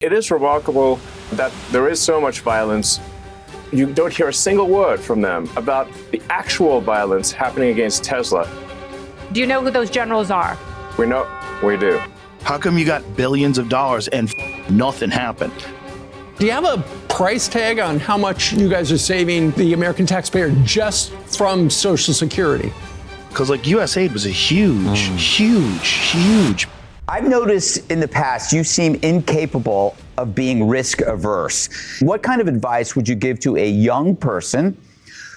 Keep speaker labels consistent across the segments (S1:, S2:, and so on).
S1: It is remarkable that there is so much violence. You don't hear a single word from them about the actual violence happening against Tesla.
S2: Do you know who those generals are?
S1: We know, we do.
S3: How come you got billions of dollars and nothing happened?
S4: Do you have a price tag on how much you guys are saving the American taxpayer just from Social Security?
S3: Because USAID was a huge.
S5: I've noticed in the past you seem incapable of being risk averse. What kind of advice would you give to a young person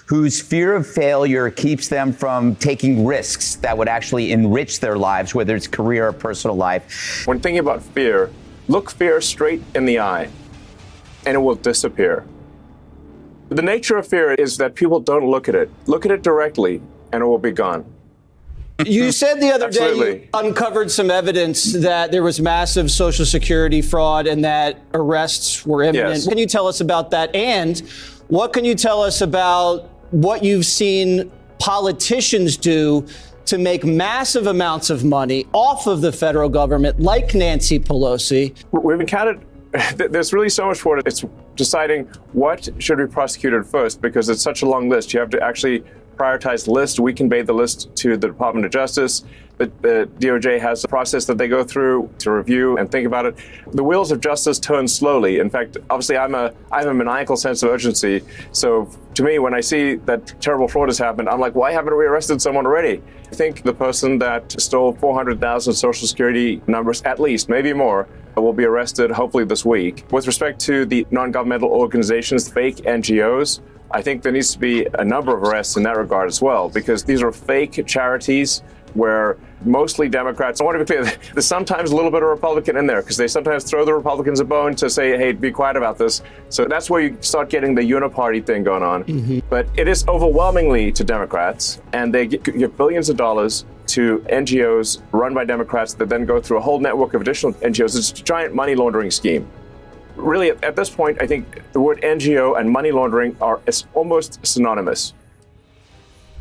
S5: whose fear of failure keeps them from taking risks that would actually enrich their lives, whether it's career or personal life?
S1: When thinking about fear, look fear straight in the eye, and it will disappear. The nature of fear is that people don't look at it. Look at it directly, and it will be gone.
S6: You said the other day you uncovered some evidence that there was massive Social Security fraud and that arrests were imminent.
S1: Yes.
S6: What can you tell us about that? And what can you tell us about what you've seen politicians do to make massive amounts of money off of the federal government, like Nancy Pelosi?
S1: We've encountered, there's really so much for it. It's deciding what should be prosecuted first, because it's such a long list. You have to actually prioritize the list. We convey the list to the Department of Justice. The DOJ has a process that they go through to review and think about it. The wheels of justice turn slowly. In fact, obviously, I have a maniacal sense of urgency. So to me, when I see that terrible fraud has happened, I'm like, why haven't we arrested someone already? I think the person that stole 400,000 Social Security numbers, at least, maybe more, will be arrested hopefully this week. With respect to the non-governmental organizations, fake NGOs, I think there needs to be a number of arrests in that regard as well, because these are fake charities where mostly Democrats, I want to be clear, there's sometimes a little bit of Republican in there because they sometimes throw the Republicans a bone to say, hey, be quiet about this. So that's where you start getting the uniparty thing going on. Mm-hmm. But it is overwhelmingly to Democrats, and they give billions of dollars to NGOs run by Democrats that then go through a whole network of additional NGOs. It's a giant money laundering scheme. Really, at this point, I think the word NGO and money laundering are almost synonymous.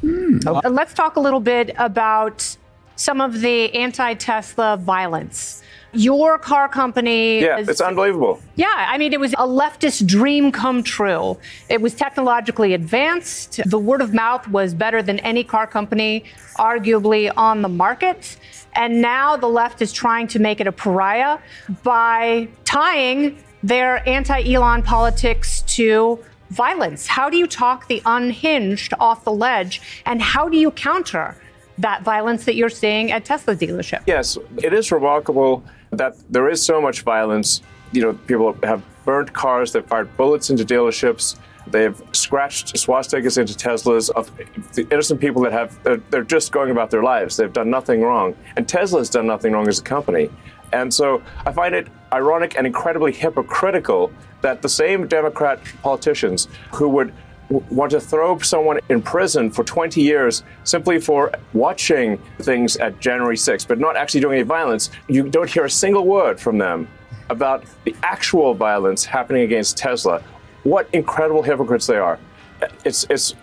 S2: Okay. Let's talk a little bit about some of the anti-Tesla violence. Your car company...
S1: Yeah, it's unbelievable.
S2: Yeah, I mean, it was a leftist dream come true. It was technologically advanced. The word of mouth was better than any car company, arguably, on the market. And now the left is trying to make it a pariah by tying their anti-Elon politics to violence. How do you talk the unhinged off the ledge, and how do you counter that violence that you're seeing at Tesla dealership?
S1: Yes, it is remarkable that there is so much violence. You know, people have burnt cars, they've fired bullets into dealerships, they've scratched swastikas into Teslas of the innocent people that they're just going about their lives. They've done nothing wrong. And Tesla's done nothing wrong as a company. And so I find it ironic and incredibly hypocritical that the same Democrat politicians who would want to throw someone in prison for 20 years simply for watching things at January 6th, but not actually doing any violence, you don't hear a single word from them about the actual violence happening against Tesla. What incredible hypocrites they are. It's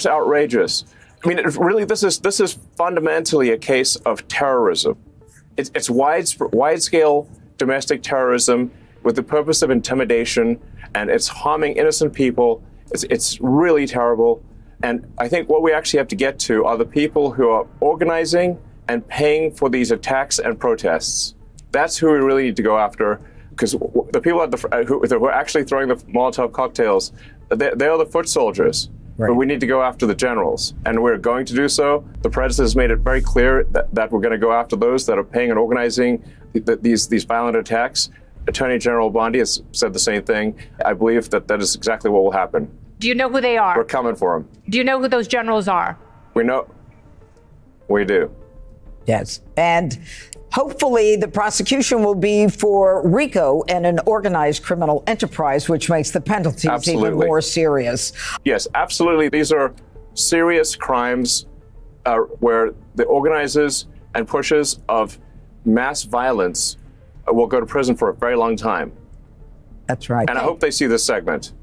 S1: outrageous. I mean, really, this is fundamentally a case of terrorism. It's wide-scale domestic terrorism with the purpose of intimidation, and it's harming innocent people. It's really terrible. And I think what we actually have to get to are the people who are organizing and paying for these attacks and protests. That's who we really need to go after, because the people who are actually throwing the Molotov cocktails, they are the foot soldiers. Right. But we need to go after the generals, and we're going to do so. The president has made it very clear that we're going to go after those that are paying and organizing these violent attacks. Attorney General Bondi has said the same thing. I believe that is exactly what will happen.
S2: Do you know who they are?
S1: We're coming for them.
S2: Do you know who those generals are?
S1: We know. We do.
S7: Yes. And hopefully the prosecution will be for RICO and an organized criminal enterprise, which makes the penalties even more serious.
S1: Yes, absolutely. These are serious crimes where the organizers and pushers of mass violence will go to prison for a very long time.
S7: That's right.
S1: And I hope they see this segment.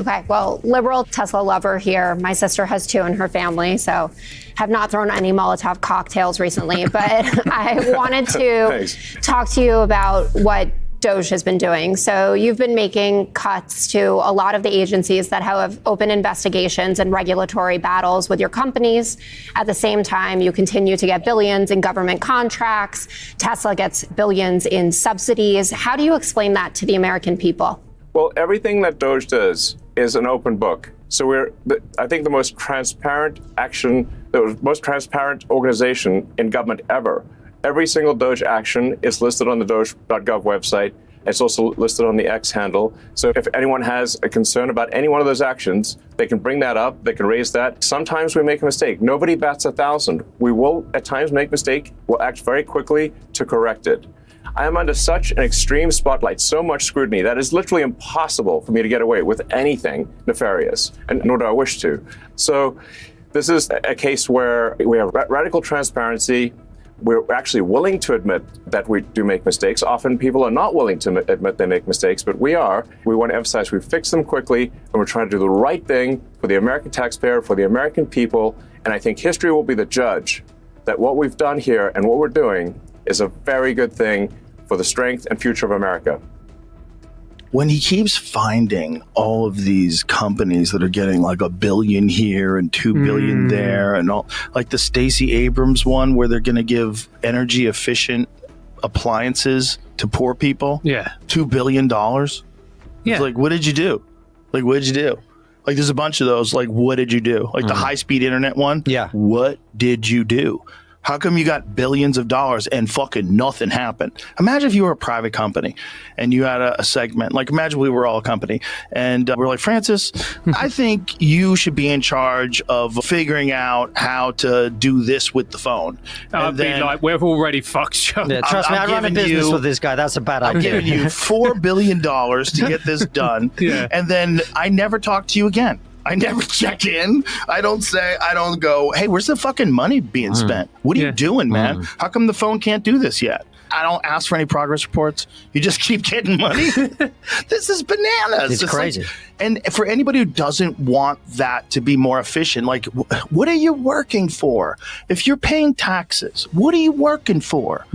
S8: Okay, well, liberal Tesla lover here. My sister has 2 in her family, so have not thrown any Molotov cocktails recently. But I wanted to talk to you about what Doge has been doing. So you've been making cuts to a lot of the agencies that have open investigations and regulatory battles with your companies. At the same time, you continue to get billions in government contracts. Tesla gets billions in subsidies. How do you explain that to the American people?
S1: Well, everything that Doge does is an open book. So I think the most transparent the most transparent organization in government ever. Every single Doge action is listed on the Doge.gov website. It's also listed on the X handle. So if anyone has a concern about any one of those actions, they can bring that up, they can raise that. Sometimes we make a mistake. Nobody bats 1,000. We will at times make a mistake. We'll act very quickly to correct it. I am under such an extreme spotlight, so much scrutiny, that it's literally impossible for me to get away with anything nefarious, and nor do I wish to. So this is a case where we have radical transparency. We're actually willing to admit that we do make mistakes. Often people are not willing to admit they make mistakes, but we are. We want to emphasize we fix them quickly, and we're trying to do the right thing for the American taxpayer, for the American people. And I think history will be the judge that what we've done here and what we're doing is a very good thing for the strength and future of America.
S3: When he keeps finding all of these companies that are getting like $1 billion here and $2 billion there, and all, like the Stacey Abrams one where they're going to give energy efficient appliances to poor people.
S9: Yeah.
S3: $2 billion.
S9: Yeah.
S3: It's like, what did you do? Like, what did you do? Like, there's a bunch of those. Like, what did you do? Like the high-speed internet one.
S6: Yeah.
S3: What did you do? How come you got billions of dollars and fucking nothing happened? Imagine if you were a private company and you had a segment. Like, imagine we were all a company and we're like, Francis, I think you should be in charge of figuring out how to do this with the phone.
S9: I'd be like, we've already fucked you.
S6: Yeah, trust me, I run a business with this guy. That's a bad idea.
S3: I'm giving you $4 billion to get this done.
S9: Yeah.
S3: And then I never talk to you again. I never check in. I don't go, hey, where's the fucking money being spent? What are you doing, man? How come the phone can't do this yet? I don't ask for any progress reports. You just keep getting money. This is bananas.
S6: It's crazy.
S3: And for anybody who doesn't want that to be more efficient, like, what are you working for? If you're paying taxes, what are you working for?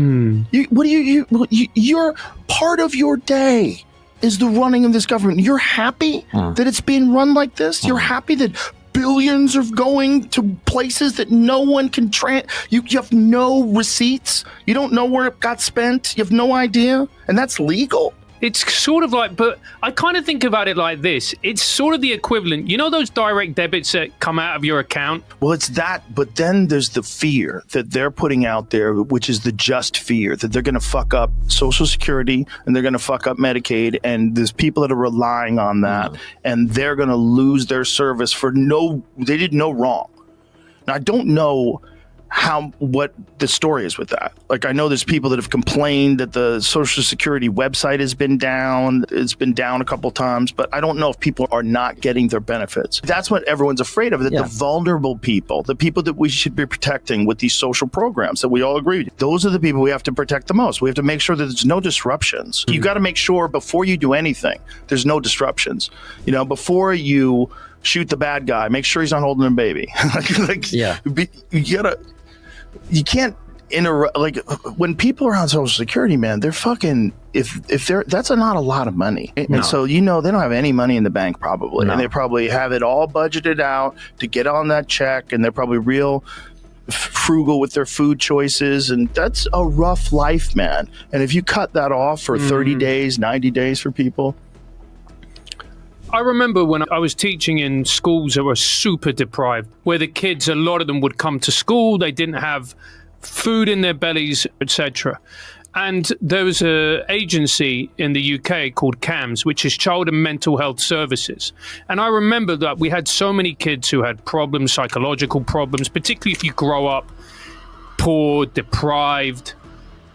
S3: You're part of your day is the running of this government. You're happy that it's being run like this? You're happy that billions are going to places that no one can you have no receipts? You don't know where it got spent? You have no idea? And that's legal?
S9: It's sort of like, but I kind of think about it like this. It's sort of the equivalent. You know those direct debits that come out of your account?
S3: Well, it's that, but then there's the fear that they're putting out there, which is the just fear that they're going to fuck up Social Security and they're going to fuck up Medicaid, and there's people that are relying on that, and they're going to lose their service they did no wrong. Now, I don't know what the story is with that. Like, I know there's people that have complained that the Social Security website has been down. It's been down a couple times, but I don't know if people are not getting their benefits. That's what everyone's afraid of, that the vulnerable people, the people that we should be protecting with these social programs that we all agree with, those are the people we have to protect the most. We have to make sure that there's no disruptions. You got to make sure before you do anything, there's no disruptions. You know, before you shoot the bad guy, make sure he's not holding a baby. You can't like, when people are on Social Security, man, they're fucking, that's not a lot of money. And so, they don't have any money in the bank probably. And they probably have it all budgeted out to get on that check. And they're probably real frugal with their food choices. And that's a rough life, man. And if you cut that off for 30 days, 90 days for people.
S9: I remember when I was teaching in schools that were super deprived, where the kids, a lot of them would come to school, they didn't have food in their bellies, etc. And there was an agency in the UK called CAMS, which is Child and Mental Health Services. And I remember that we had so many kids who had problems, psychological problems, particularly if you grow up poor, deprived.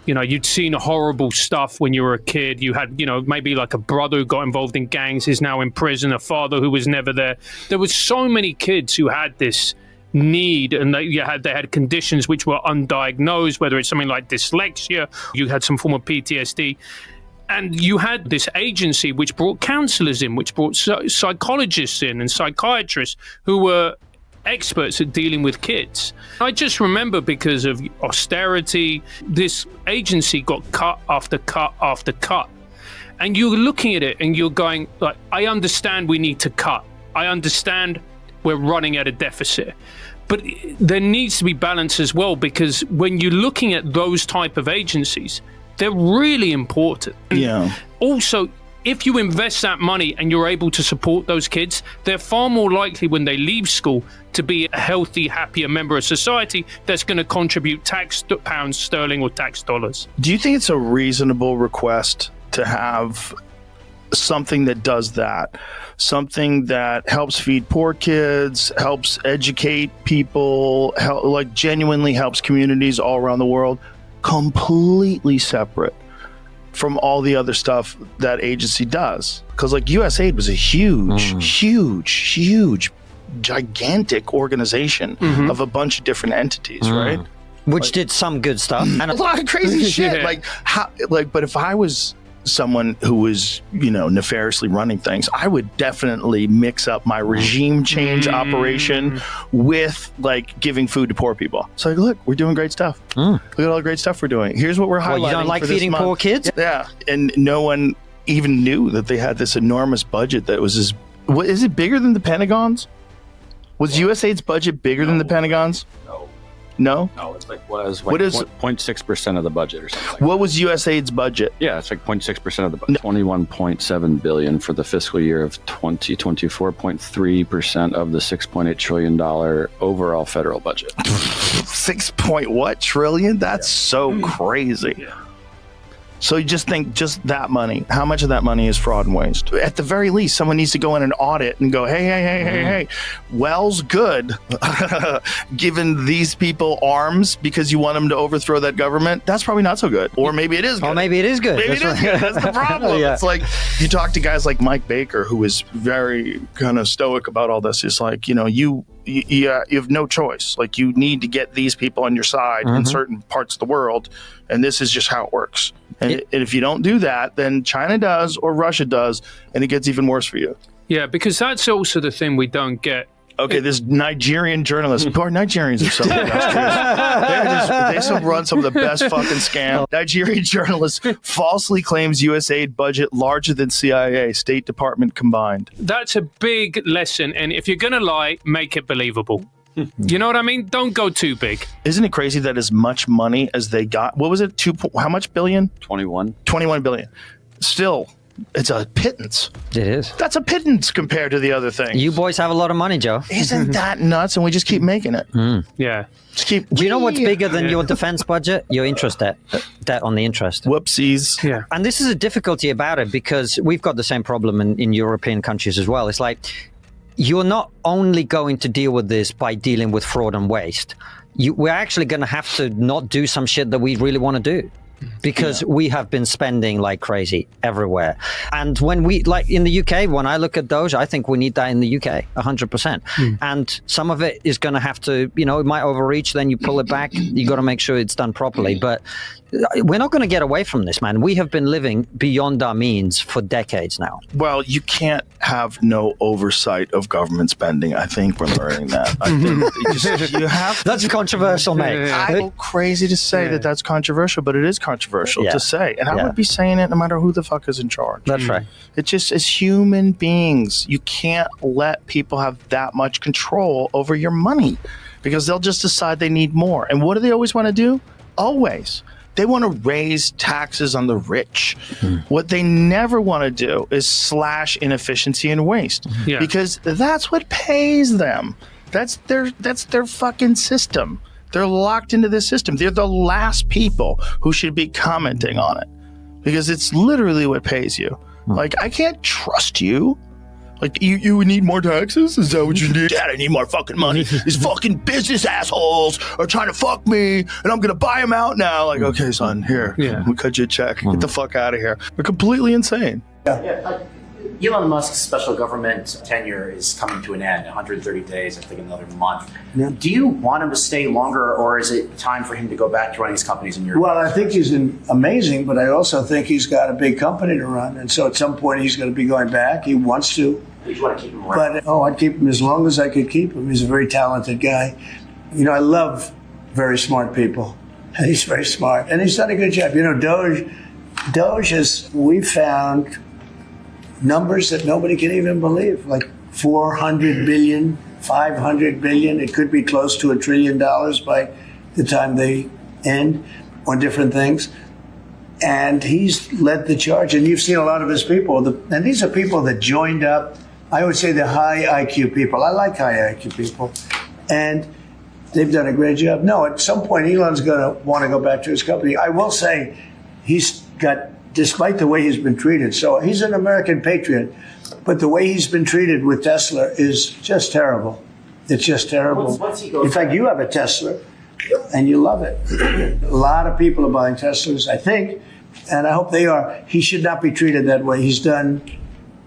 S9: You'd seen horrible stuff when you were a kid. You had, maybe like a brother who got involved in gangs is now in prison, a father who was never there. There was so many kids who had this need, and they had conditions which were undiagnosed, whether it's something like dyslexia, you had some form of PTSD. And you had this agency which brought counselors in, which brought psychologists in and psychiatrists who were experts at dealing with kids. I just remember, because of austerity, this agency got cut after cut after cut. And you're looking at it and you're going, like, I understand we need to cut. I understand we're running at a deficit. But there needs to be balance as well, because when you're looking at those type of agencies, they're really important.
S3: Yeah.
S9: Also, if you invest that money and you're able to support those kids, they're far more likely when they leave school to be a healthy, happier member of society that's going to contribute tax pounds sterling or tax dollars.
S3: Do you think it's a reasonable request to have something that does that? Something that helps feed poor kids, helps educate people, genuinely helps communities all around the world, completely separate from all the other stuff that agency does? Because like USAID was a huge, gigantic organization of a bunch of different entities, right?
S10: Which did some good stuff and
S3: a lot of crazy shit. But if I was someone who was, nefariously running things, I would definitely mix up my regime change operation with giving food to poor people. So look, we're doing great stuff. Look at all the great stuff we're doing. Here's what we're highlighting.
S10: You don't like feeding poor kids?
S3: Yeah. And no one even knew that they had this enormous budget that was is it bigger than the Pentagon's? Was USAID's budget bigger than the Pentagon's? No?
S11: No, it's what is 0.6% of the budget or something.
S3: What was USAID's budget?
S11: Yeah, it's 0.6% of the budget. $21.7 billion for the fiscal year of 2024, 0.3% of the $6.8 trillion overall federal budget.
S3: 6 point what trillion? That's so crazy. Yeah. So you just think that money, how much of that money is fraud and waste? At the very least, someone needs to go in and audit and go, hey, Wells, good. Giving these people arms because you want them to overthrow that government, that's probably not so good. Or maybe it is good.
S10: Or maybe it is good.
S3: Maybe it is good. That's the problem. Yeah. It's like you talk to guys like Mike Baker, who is very kind of stoic about all this. It's like, you have no choice. Like, you need to get these people on your side in certain parts of the world, and this is just how it works. And if you don't do that, then China does or Russia does, and it gets even worse for you.
S9: Yeah, because that's also the thing we don't get.
S3: Okay, this Nigerian journalist. Poor Nigerians are so industrious. They still run some of the best fucking scams. Nigerian journalist falsely claims USAID budget larger than CIA, State Department combined.
S9: That's a big lesson, and if you're going to lie, make it believable. You know what I mean? Don't go too big.
S3: Isn't it crazy that as much money as they got, what was it? How much billion?
S11: 21
S3: billion. Still, it's a pittance.
S10: It is.
S3: That's a pittance compared to the other things.
S10: You boys have a lot of money, Joe.
S3: Isn't that nuts? And we just keep making it.
S9: Yeah.
S3: Just keep.
S10: Do you know what's bigger than your defense budget? Your interest debt on the interest.
S3: Whoopsies.
S9: Yeah.
S10: And this is a difficulty about it, because we've got the same problem in European countries as well. It's like, you're not only going to deal with this by dealing with fraud and waste. We're actually going to have to not do some shit that we really want to do, because we have been spending like crazy everywhere. And when we, like in the UK, when I look at those, I think we need that in the UK 100%. And some of it is going to have to, it might overreach, then you pull it back. You got to make sure it's done properly. But we're not going to get away from this, man. We have been living beyond our means for decades now.
S3: Well, you can't have no oversight of government spending. I think we're learning that. I think you have to.
S10: That's controversial, mate.
S3: I go crazy to say that that's controversial, but it is controversial to say. And I would be saying it no matter who the fuck is in charge.
S10: That's right.
S3: It's just, as human beings, you can't let people have that much control over your money, because they'll just decide they need more. And what do they always want to do? Always. They want to raise taxes on the rich. What they never want to do is slash inefficiency and waste, because that's what pays them. That's their fucking system. They're locked into this system. They're the last people who should be commenting on it, because it's literally what pays you. Like, I can't trust you. Like, you need more taxes? Is that what you need? Dad, I need more fucking money. These fucking business assholes are trying to fuck me, and I'm going to buy them out now. Like, okay, son, here. We cut you a check. Get the fuck out of here. They're completely insane.
S12: Elon Musk's special government tenure is coming to an end, 130 days, I think another month.
S13: Yeah.
S12: Do you want him to stay longer, or is it time for him to go back to running his companies in Europe?
S13: Well, I think he's amazing, but I also think he's got a big company to run. And so at some point he's going to be going back. He wants to.
S12: You want to keep him around?
S13: But, I'd keep him as long as I could keep him. He's a very talented guy. You know, I love very smart people. And he's very smart. And he's done a good job. You know, Doge has, we found numbers that nobody can even believe, like 400 billion, 500 billion. It could be close to $1 trillion by the time they end on different things. And he's led the charge. And you've seen a lot of his people. And these are people that joined up. I would say the high IQ people. I like high IQ people. And they've done a great job. No, at some point, Elon's going to want to go back to his company. I will say he's got, despite the way he's been treated, so he's an American patriot, but the way he's been treated with Tesla is just terrible. It's just terrible. In fact, you have a Tesla, and you love it. A lot of people are buying Teslas, I think, and I hope they are. He should not be treated that way. He's done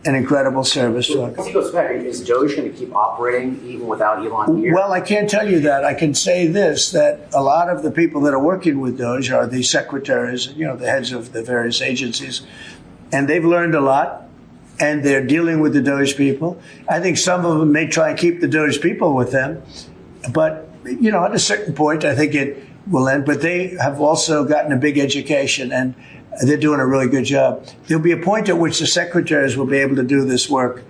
S13: an incredible service to us.
S12: Once he goes back, is Doge going to keep operating even without Elon here?
S13: Well, I can't tell you that. I can say this, that a lot of the people that are working with Doge are the secretaries, you know, the heads of the various agencies, and they've learned a lot, and they're dealing with the Doge people. I think some of them may try and keep the Doge people with them, but, you know, at a certain point, I think it will end. But they have also gotten a big education, and they're doing a really good job. There'll be a point at which the secretaries will be able to do this work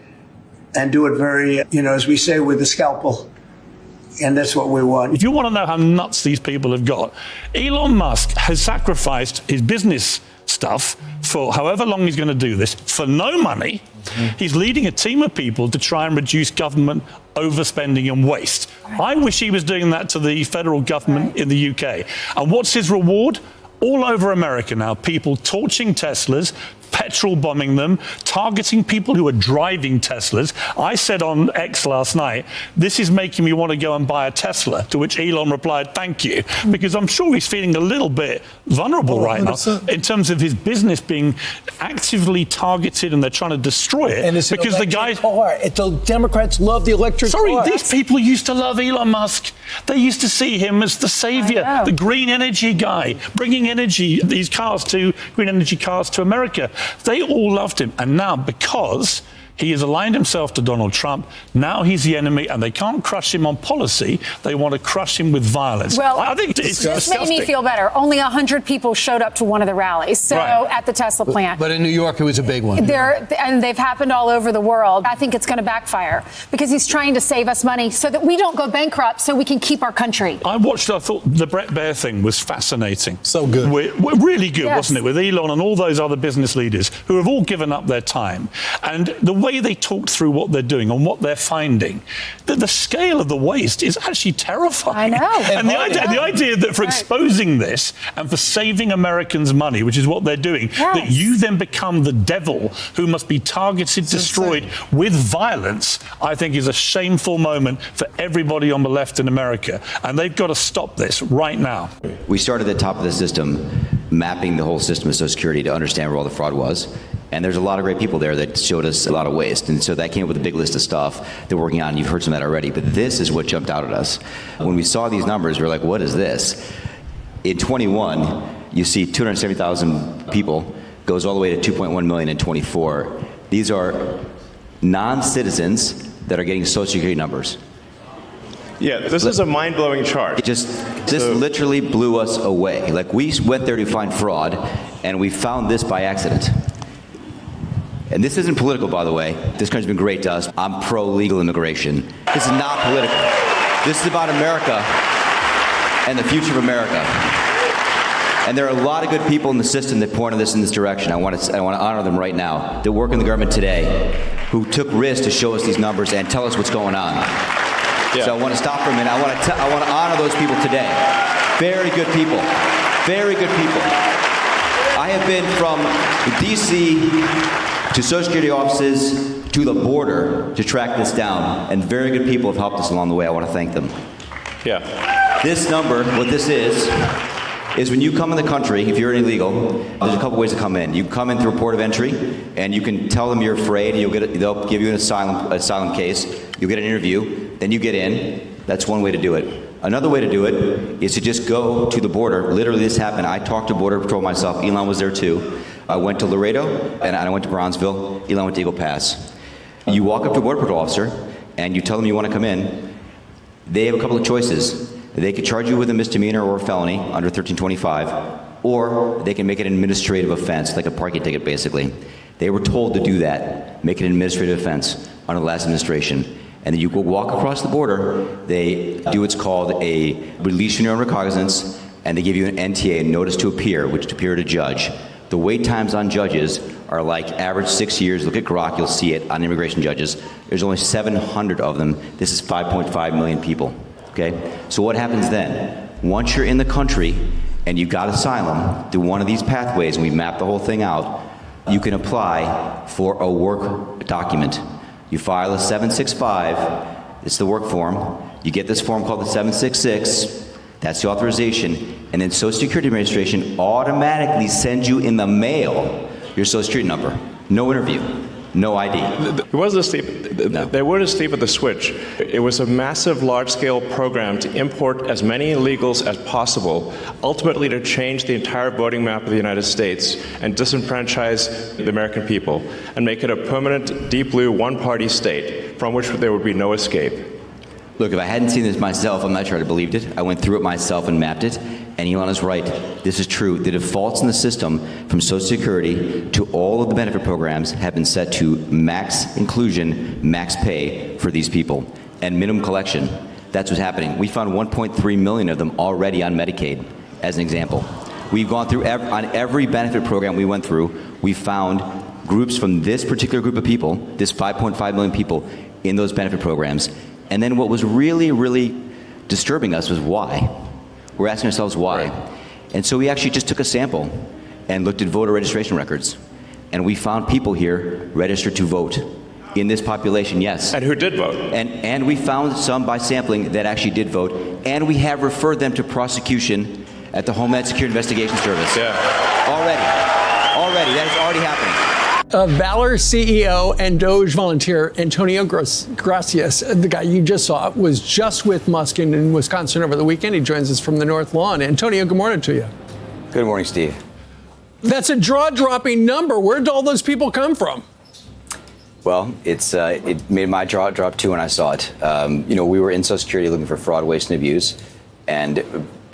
S13: and do it very, you know, as we say, with the scalpel. And that's what we want.
S14: If you want to know how nuts these people have got, Elon Musk has sacrificed his business stuff for however long he's going to do this for no money. He's leading a team of people to try and reduce government overspending and waste. I wish he was doing that to the federal government in the UK. And what's his reward? All over America now, people torching Teslas, petrol bombing them, targeting people who are driving Teslas. I said on X last night, this is making me want to go and buy a Tesla, to which Elon replied, thank you, because I'm sure he's feeling a little bit vulnerable right now in terms of his business being actively targeted and they're trying to destroy it.
S6: And it's
S14: because the guys,
S6: the Democrats love the electric car.
S14: These people used to love Elon Musk. They used to see him as the savior, the green energy guy, bringing energy, these cars to green energy cars to America. They all loved him. And now, because he has aligned himself to Donald Trump, now he's the enemy, and they can't crush him on policy. They want to crush him with violence.
S15: Well,
S14: I think it's disgusting.
S15: This made me feel better. Only 100 people showed up to one of the rallies, at the Tesla plant.
S4: But in New York, it was a big one.
S15: And they've happened all over the world. I think it's going to backfire because he's trying to save us money so that we don't go bankrupt, so we can keep our country.
S14: I thought the Brett Baer thing was fascinating.
S4: So good.
S14: Really good, wasn't it? With Elon and all those other business leaders who have all given up their time. And the way they talked through what they're doing and what they're finding, the scale of the waste is actually terrifying.
S15: I know.
S14: And the idea that for exposing this and for saving Americans money, which is what they're doing, that you then become the devil who must be targeted, destroyed with violence, I think is a shameful moment for everybody on the left in America. And they've got to stop this right now.
S16: We started at the top of the system, mapping the whole system of Social Security to understand where all the fraud was. And there's a lot of great people there that showed us a lot of waste. And so that came up with a big list of stuff they're working on. You've heard some of that already. But this is what jumped out at us. When we saw these numbers, we were like, what is this? In 21, you see 270,000 people, goes all the way to 2.1 million in 24. These are non-citizens that are getting Social Security numbers.
S17: Yeah, this is a mind-blowing chart.
S16: This literally blew us away. Like, we went there to find fraud, and we found this by accident. And this isn't political, by the way. This country's been great to us. I'm pro-legal immigration. This is not political. This is about America and the future of America. And there are a lot of good people in the system that pointed this in this direction. I want to honor them right now. That work in the government today, who took risks to show us these numbers and tell us what's going on. Yeah. So I want to stop for a minute. I want to honor those people today. Very good people. Very good people. I have been from D.C. to Social Security offices to the border to track this down, and very good people have helped us along the way. I want to thank them.
S17: Yeah.
S16: This number, what this is is when you come in the country, if you're an illegal, there's a couple ways to come in. You come in through a port of entry, and you can tell them you're afraid, and they'll give you an asylum case. You'll get an interview, then you get in. That's one way to do it. Another way to do it is to just go to the border. Literally, this happened. I talked to Border Patrol myself. Elon was there too. I went to Laredo, and I went to Bronzeville. Elon went to Eagle Pass. You walk up to a Border Patrol officer, and you tell them you want to come in. They have a couple of choices. They could charge you with a misdemeanor or a felony under 1325, or they can make it an administrative offense, like a parking ticket, basically. They were told to do that, make it an administrative offense under the last administration. And then you go walk across the border, they do what's called a release your own recognizance, and they give you an NTA, a notice to appear, which to appear to judge. The wait times on judges are like average 6 years. Look at Grok, you'll see it on immigration judges. There's only 700 of them. This is 5.5 million people, okay? So what happens then? Once you're in the country and you got asylum through one of these pathways, and we map the whole thing out, you can apply for a work document. You file a 765, it's the work form. You get this form called the 766, that's the authorization, and then Social Security Administration automatically sends you in the mail your Social Security number. No interview, no ID.
S17: It wasn't asleep. They weren't asleep at the switch. It was a massive, large-scale program to import as many illegals as possible, ultimately to change the entire voting map of the United States and disenfranchise the American people and make it a permanent, deep blue, one-party state from which there would be no escape.
S16: Look, if I hadn't seen this myself, I'm not sure I'd have believed it. I went through it myself and mapped it, and Elon is right. This is true. The defaults in the system from Social Security to all of the benefit programs have been set to max inclusion, max pay for these people, and minimum collection. That's what's happening. We found 1.3 million of them already on Medicaid, as an example. We've gone through, on every benefit program we went through, we found groups from this particular group of people, this 5.5 million people, in those benefit programs. And then what was really, really disturbing us was why. We're asking ourselves why. Right. And so we actually just took a sample and looked at voter registration records. And we found people here registered to vote in this population, yes.
S17: And who did vote?
S16: And we found some by sampling that actually did vote. And we have referred them to prosecution at the Homeland Security Investigation Service.
S17: Yeah.
S16: Already, that is already happening.
S4: Valor CEO and Doge volunteer Antonio Gracias, the guy you just saw, was just with Musk in Wisconsin over the weekend. He joins us from the North Lawn. Antonio, good morning to you.
S18: Good morning, Steve.
S4: That's a jaw-dropping number. Where did all those people come from?
S18: Well, it made my jaw drop too when I saw it. We were in Social Security looking for fraud, waste, and abuse, and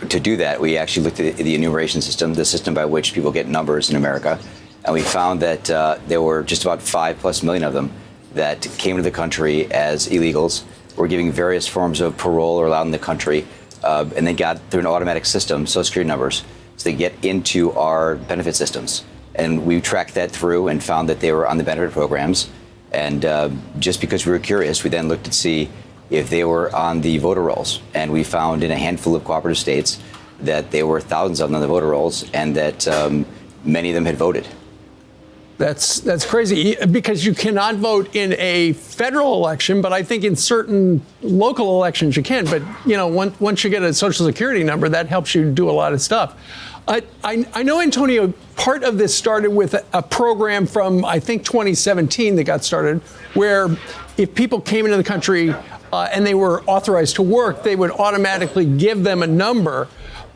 S18: to do that, we actually looked at the enumeration system, the system by which people get numbers in America. And we found that there were just about 5+ million of them that came to the country as illegals, were giving various forms of parole or allowed in the country, and they got through an automatic system, Social Security numbers, so they get into our benefit systems. And we tracked that through and found that they were on the benefit programs. And just because we were curious, we then looked to see if they were on the voter rolls. And we found in a handful of cooperative states that there were thousands of them on the voter rolls, and that many of them had voted.
S4: That's crazy, because you cannot vote in a federal election, but I think in certain local elections you can. But, once you get a Social Security number, that helps you do a lot of stuff. I know, Antonio, part of this started with a program from, I think, 2017 that got started, where if people came into the country and they were authorized to work, they would automatically give them a number.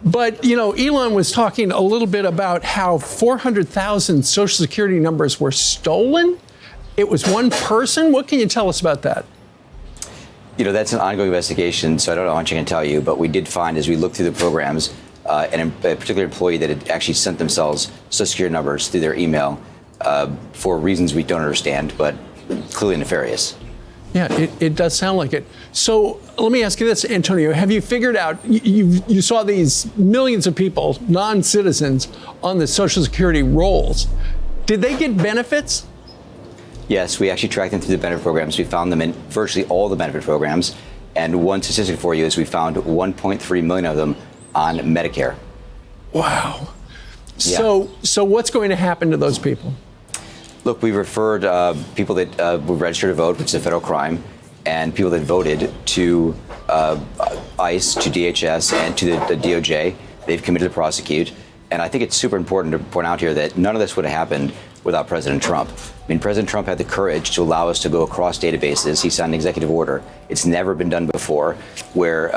S4: But, Elon was talking a little bit about how 400,000 Social Security numbers were stolen. It was one person. What can you tell us about that?
S18: That's an ongoing investigation, so I don't know how much I can tell you. But we did find, as we looked through the programs, a particular employee that had actually sent themselves Social Security numbers through their email for reasons we don't understand, but clearly nefarious.
S4: Yeah, it does sound like it. So let me ask you this, Antonio. Have you figured out, you saw these millions of people, non-citizens, on the Social Security rolls. Did they get benefits?
S18: Yes, we actually tracked them through the benefit programs. We found them in virtually all the benefit programs. And one statistic for you is we found 1.3 million of them on Medicare.
S4: Wow. Yeah. So what's going to happen to those people?
S18: Look, we referred people that were registered to vote, which is a federal crime, and people that voted to ICE, to DHS, and to the DOJ. They've committed to prosecute. And I think it's super important to point out here that none of this would have happened without President Trump. I mean, President Trump had the courage to allow us to go across databases. He signed an executive order. It's never been done before, where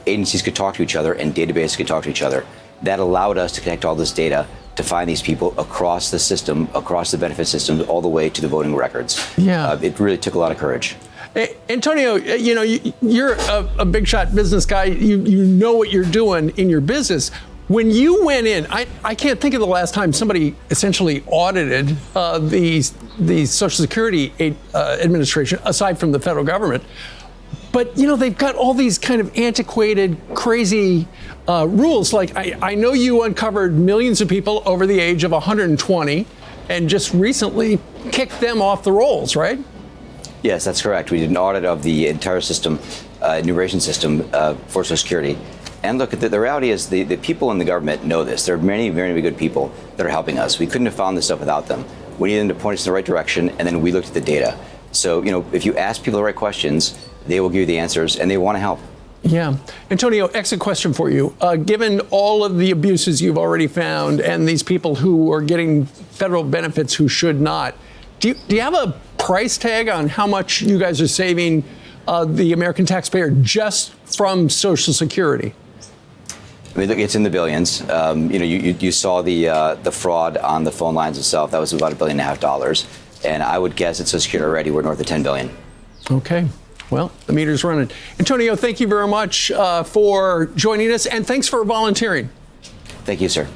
S18: agencies could talk to each other and databases could talk to each other. That allowed us to connect all this data to find these people across the system, across the benefit system, all the way to the voting records.
S4: Yeah.
S18: It really took a lot of courage.
S4: Hey, Antonio, you're a big shot business guy. You know what you're doing in your business. When you went in, I can't think of the last time somebody essentially audited the Social Security Administration, aside from the federal government. But, they've got all these kind of antiquated, crazy rules. Like, I know you uncovered millions of people over the age of 120 and just recently kicked them off the rolls, right?
S18: Yes, that's correct. We did an audit of the entire system, enumeration system for Social Security. And look, the reality is the people in the government know this. There are many, very good people that are helping us. We couldn't have found this stuff without them. We need them to point us in the right direction, and then we looked at the data. So, if you ask people the right questions, they will give you the answers, and they want to help.
S4: Yeah. Antonio, exit question for you. Given all of the abuses you've already found and these people who are getting federal benefits who should not, do you have a price tag on how much you guys are saving the American taxpayer just from Social Security?
S18: I mean, look, it's in the billions. You saw the fraud on the phone lines itself. That was about $1.5 billion. And I would guess at Social Security already we're north of $10 billion.
S4: Okay. Well, the meter's running. Antonio, thank you very much for joining us, and thanks for volunteering.
S18: Thank you, sir.